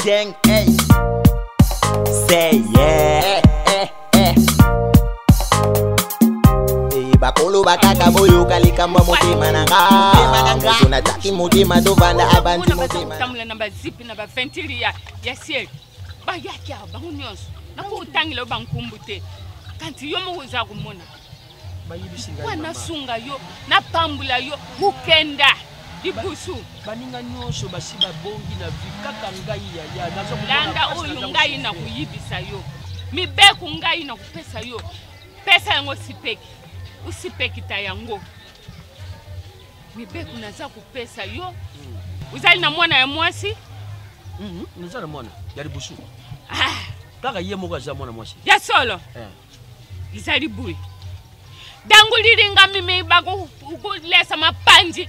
gang, hey. Say yeah. Bakolo bakaka boyo kalikamba mutima nanga. Tunataki mutima dovanda abantu mutima. Tamula namba zipi namba ventilia ya siel. Ba yaki aba unyos. Na ku tangile bankumbute. Kanti yo muza kumona. Wana sunga yo na pambula yo mukenda. Dibusu baninga nyosho basiba bongi na vikaka ngai ya nazo landa oyo ngai na kuyibisa yo mibeku ngai na kupesa yo pesa yango sipeki usipeki tayango mibeku naza kupesa yo uzali na mwana ya mwasi nizana mwana yali busu kaka ye moko za mwana mwasi ya solo izali bui danguliringa mimi bagu lesa mapanji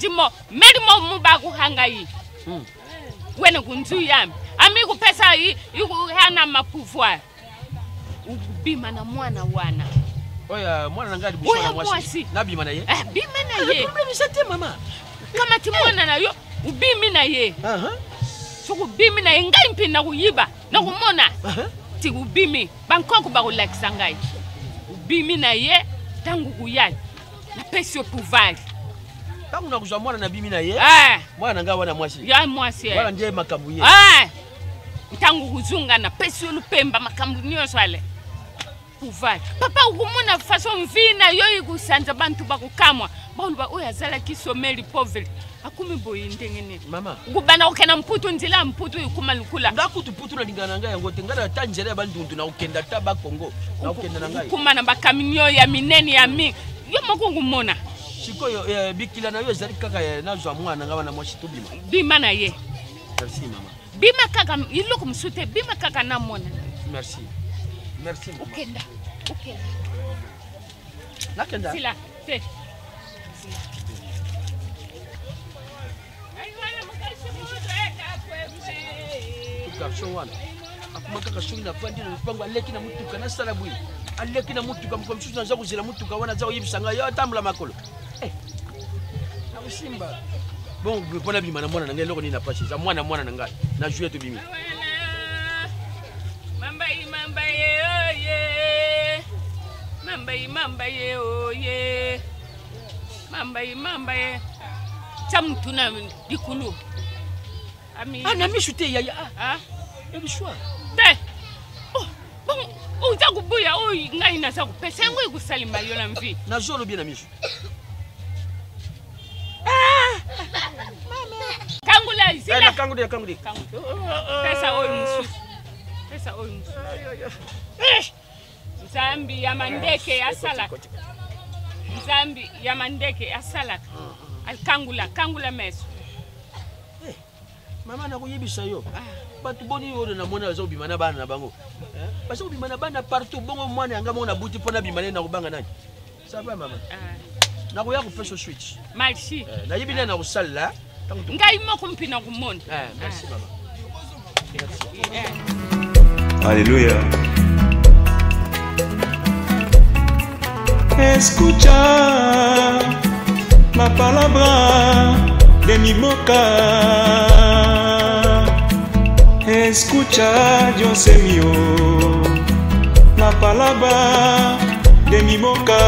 mo merimo mubagu hangai wena kunzu yami amigu pesa yugu hana mapouvoir ubima na mwana wana oya mwana ngali bushona mwasi nabima na ye bima na ye problem sete mama kama ti mwana na yo ubimi na ye so ubimi na ye ngai mpina kuyiba na kumona ti ubimi bankoko ba relaxa ngai ubimi na ye tangu kuyali na pesio pouvoir tangu na kuzwa mwana na bimi na ye mwana nga wana mwasi ya mwasi wala nje makambu ye tangu kuzunga na pesio lupemba makambu niyo swale pouvoir papa ukumona façon vina yo ikusanza bantu bakukamwa bauluba oyazala kisomeli pauvre akumi boyi ndengene mama kubana ukena mputu nzila mputu ikuma lukula ngakutu putu na lingana ngai yango tengala tanjere bandundu na ukenda taba Kongo na ukenda na ngai kuma na bakaminyo ya mineni ya mi yo makungu mona sikoyo bikila na yo zali kaka nazwa mwana nga wana mwasi to bima bima na ye merci mama bima kaka iloko msute bima kaka na mona merci mama ukenda nakenda sila te garçon wana akuma kaka shuri na fandi na mpango aleki na mutuka na salabu aleki na mutuka mkomshuzi na zaku zila mutuka wana zao yibisanga yo tambula makolo na usimba bon pona bima na mwana ngai loko ni na pasi za mwana na ngai na jouer to bimi mamba ye oye mamba ye chamtuna dikulu ami na mishute ya ebishwa te bon uza kubuya oyi ngai na za kupesa ngo ikusalima yo na mvi na jolo bien na mishu kangula zila kangudi pesa oyi musu Zambi ya mandeke ya salak. Zambi ya mandeke ya salak. Kangula meso. Mama na kuyibisa yo. Batu boni yo na mona bazo bimana bana na bango. Bazo bimana bana partout bongo mwana anga mona buti pona bimana na kubanga nani. Saba mama. Na kuya ku peso switch. Malshi. Na yibina na kusala. Ngai mo kumpina kumona. Merci mama. Alléluia. Escucha la palabra de mi boca. Escucha, Dios mío, la palabra de mi boca.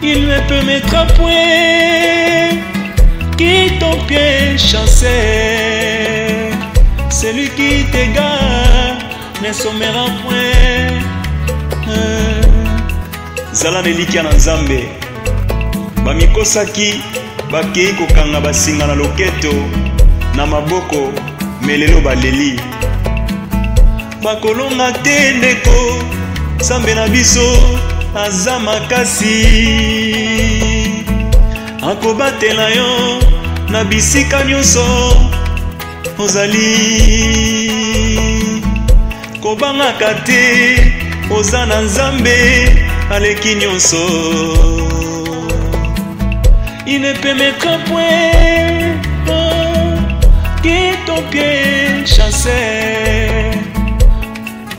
Il ne permettra point que ton pied chancé. Celui qui t'égare ne sommera point. Zala nelikia na Nzambe bamikosaki bakei kokanga basinga na loketo na maboko melelo baleli bakolonga te ndeko Nzambe na biso aza makasi akobatela yo na bisika nyonso ozali kobangaka te oza na Nzambe aleki nyonso. Il ne permettra point que ton pied chancé.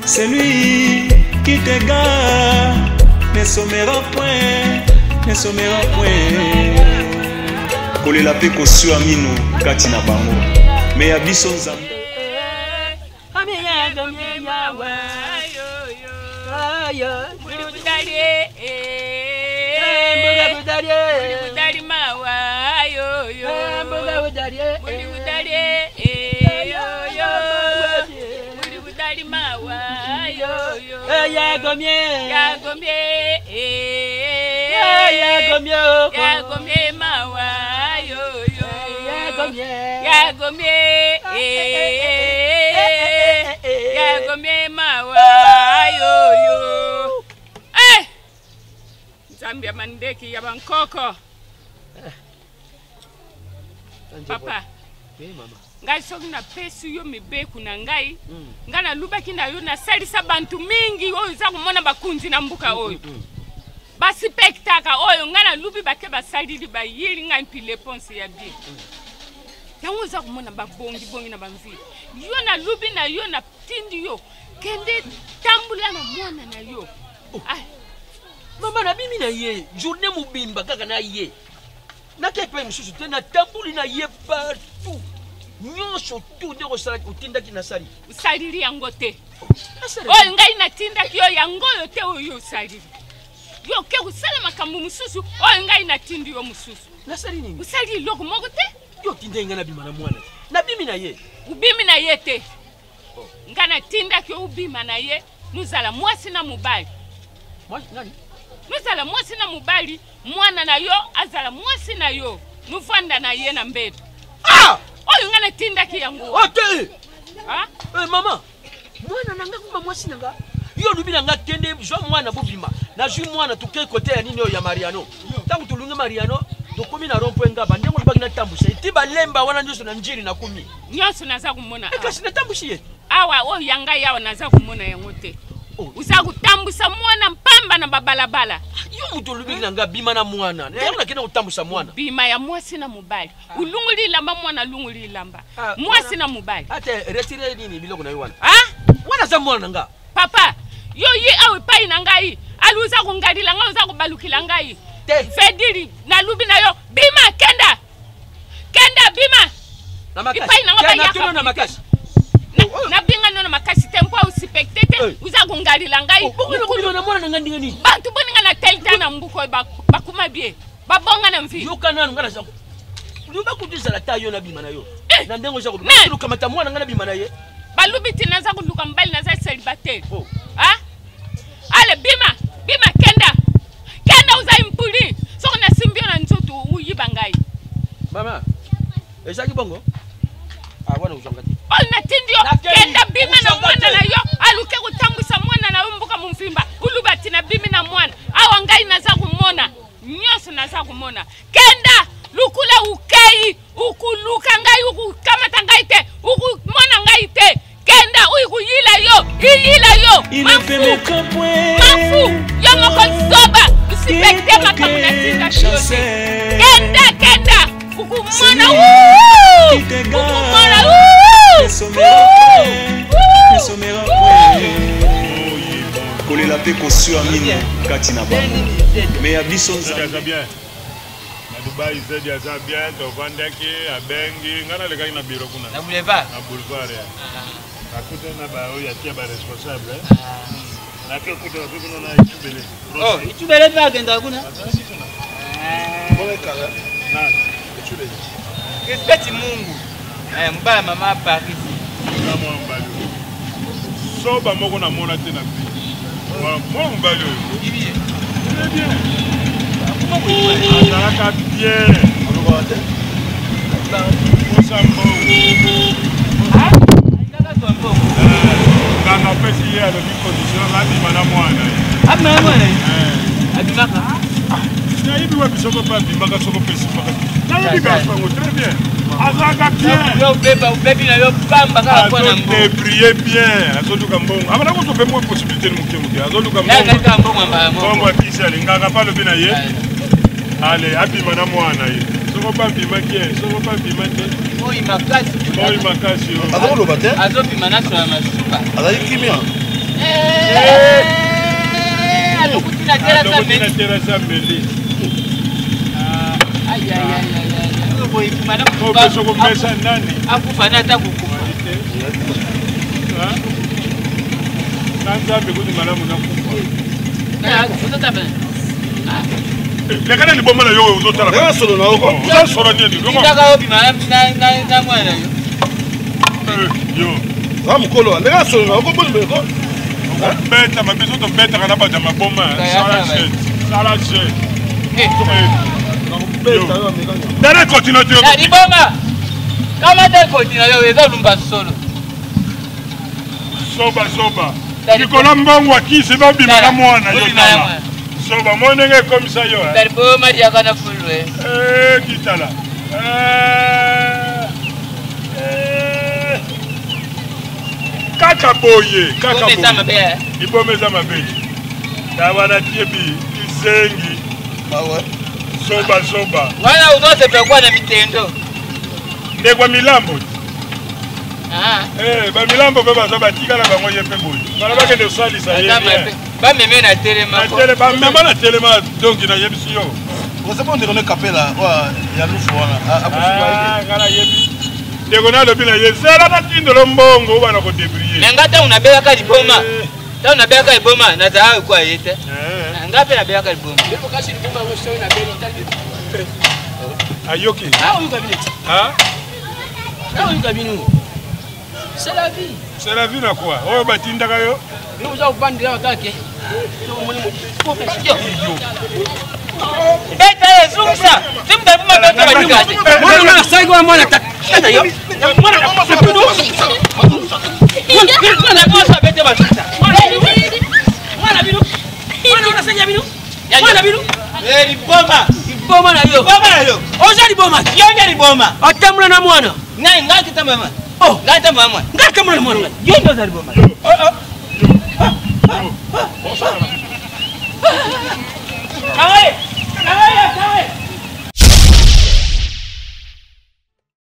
Celui qui t'égare ne sommera point. esomera mwe kolela mpe kosua mino kati na bango me ya biso nzambe Zambia mandeki ya Bangkoko. Papa. Ngai soki na pesi yo mibeku na ngai. Ngana lubaki na yo na salisa bantu mingi oyo za kumona bakunzi na mbuka oyo. Ba spectacle oyo ngana lubi bake basalili ba yiri ngai mpile ponse ya bi. Yango za kumona babongi bongi na bamvili. Yo na lubi na yo na tindi yo. Kende tambula na mwana na yo. Ai. Mama na bimi na ye, journée mobimba kaka na ye. Na kepe msusu te na tambuli na ye partout. Nyonso tout de rosala utinda ki na sali. Usalili yango te. Oyo ngai na tinda ki yo yango yo te oyo usalili. Yo ke usala makambo mususu, oyo ngai na tindi yo mususu. Na sali nini? Usalili loko moko te. Yo tinda inga na bima na mwana. Na bimi na ye. Ubimi na ye te. Ngana tinda ki yo ubima na ye, nuzala mwasi na mubali. Mwasi nani? Nuzala mwasi na mubali, mwana na yo azala mwasi na yo. Nuvanda na ye na mbedo. Ah! Oyo ngana tinda ki yango. Okay. Ah? Mama. Mwana nanga kuma mwasi nanga. Yo lubi nanga kende jo mwana bobima. Na ju mwana tuke kote ya nini yo ya Mariano. Tangu tulunge Mariano, dokomi na rompo ngaba ndengo lubaki na tambusha. Itiba lemba wana nyoso na njiri na kumi. Nyoso naza kumona. Kasi na tambushi ye. Awa oyo yanga yawa naza kumona yango te. Uza kutambusa mwana mpamba na babalabala. Yo mutu lubi nanga bima na mwana. Na yangu nakena kutambusa mwana. Bima ya mwasi na mubali. Ulunguli lamba mwana lunguli lamba. Mwasi na mubali. Ate retire nini biloko na yo wana. Ah? Wana za mwana nanga. Papa, yo ye awe pai na ngai. Aluza kungadila ngai uza kubalukila ngai. Fediri na lubi na yo. Bima kenda. Kenda bima. Na makasi. Ipai na ngaba yaka. Na makasi. Na binga nono makasi tempo usipektete uza kungalila ngai. Ukulu na mwana nanga ndingani. Bantu boninga na telta na mbuko bakuma bie. Babonga na mvi. Yo kana ngana za. Luba kudisa la tayo na bima na yo. Na ndengo za kudu. Lu kamata mwana ngana bima na ye. Balubiti naza kuluka mbali naza célibataire. Ah? Ale bima, bima kenda. Kenda uza impuli. Soko na simbio na nzoto uyiba ngai. Mama. Ezaki bongo? Ah wana uzangati. Ol na tindio kenda bima na mwana na yo aluke kutambusa mwana na mbuka mumfimba. Ulubati na bimi na mwana. Awa ngai naza kumona. Nyoso naza kumona. Kenda lukula ukei ukuluka ngai ukukamata ngai te ukumona ngai te. Kenda uyikuyila yo iyila yo mafu yo moko soba usipekte makamu na tinda kiyose. Kenda ukumona ukumona kolela mpe kosua mino kati na bango me ya biso nzambe Dubai zedi aza bien to vandaki abengi ngana lekaki na biro kuna na boulevard ya akuta na ba oya tia ba responsable na ke kuta kuna na itubele itubele ba kenda kuna bole kala na itubele respect Mungu mbaya mama Paris na mwa mbali so ba moko na mona te na bi mwa mbali ibi bien azalaka bien nganga pesi ye alobi condition abima na mwana abimaka nayebi wa bisoko mpe abimaka soko pesi nayebi basango très bien azalaka bien azodébrie bien azoluka mbongo abana kotope mwa possibilité ni moke moke azoluka mbongo abisi alingaka mpe alobi na ye ale abima na mwana ye soko pa bimaki ye soko pa bimaki moi makasi azoloba te azobima na so ya masuka azali kimia alokutina terasa mbeli okokomesa nani akufa nata kukufa nanzambe kuti malamu nakufa lekana liboma na yo uzotala solo na oko uzasolo nini ndaka obi na mwana yo yo mukolo ndeka solo na oko bonimeko beta mabiso to beta kana baja maboma sala jet dare continue to liboma kama dare continue yo ezolumba solo soba likolo mbongo akisi babima na mwana yo tala soba monenge komisa yo liboma lyakana fulwe kitala kaka boye ibomeza mabe tabana tiebi izengi soba wana uzosepekwa na mitendo ndekwa milambo bamilambo mpe baza batikala bango ye mpe boye bana bakende osalisa ye bameme na telema bamema na telema donki nayebisi yo osepo ndeko ne kapela ya lufu wana kala yebi ndeko nalobi na ye zela natindelo mbongo bana kodebrie menga ntango nabelaka liboma ntango nabelaka liboma nazala ekwa ye te nga mpe nabelaka liboma ayoki c'est la vie. C'est la vie na quoi? Oh batindaka yo. Nous allons vendre là kake. Beta ezungsa. Timba buma beta bakati. Mwana na sai kwa mwana tak. Yo. Mwana na kwa sapedo. Mwana kwa sapedo bakata. Mwana binu. Mwana unasanya binu. Mwana binu. Liboma. Liboma na yo. Liboma na yo. Oza liboma. Yonga liboma. Atamula na mwana. Ngai ngaki tamama. Oh, ngata mama. Ngata mwana mwana. Yonga za liboma.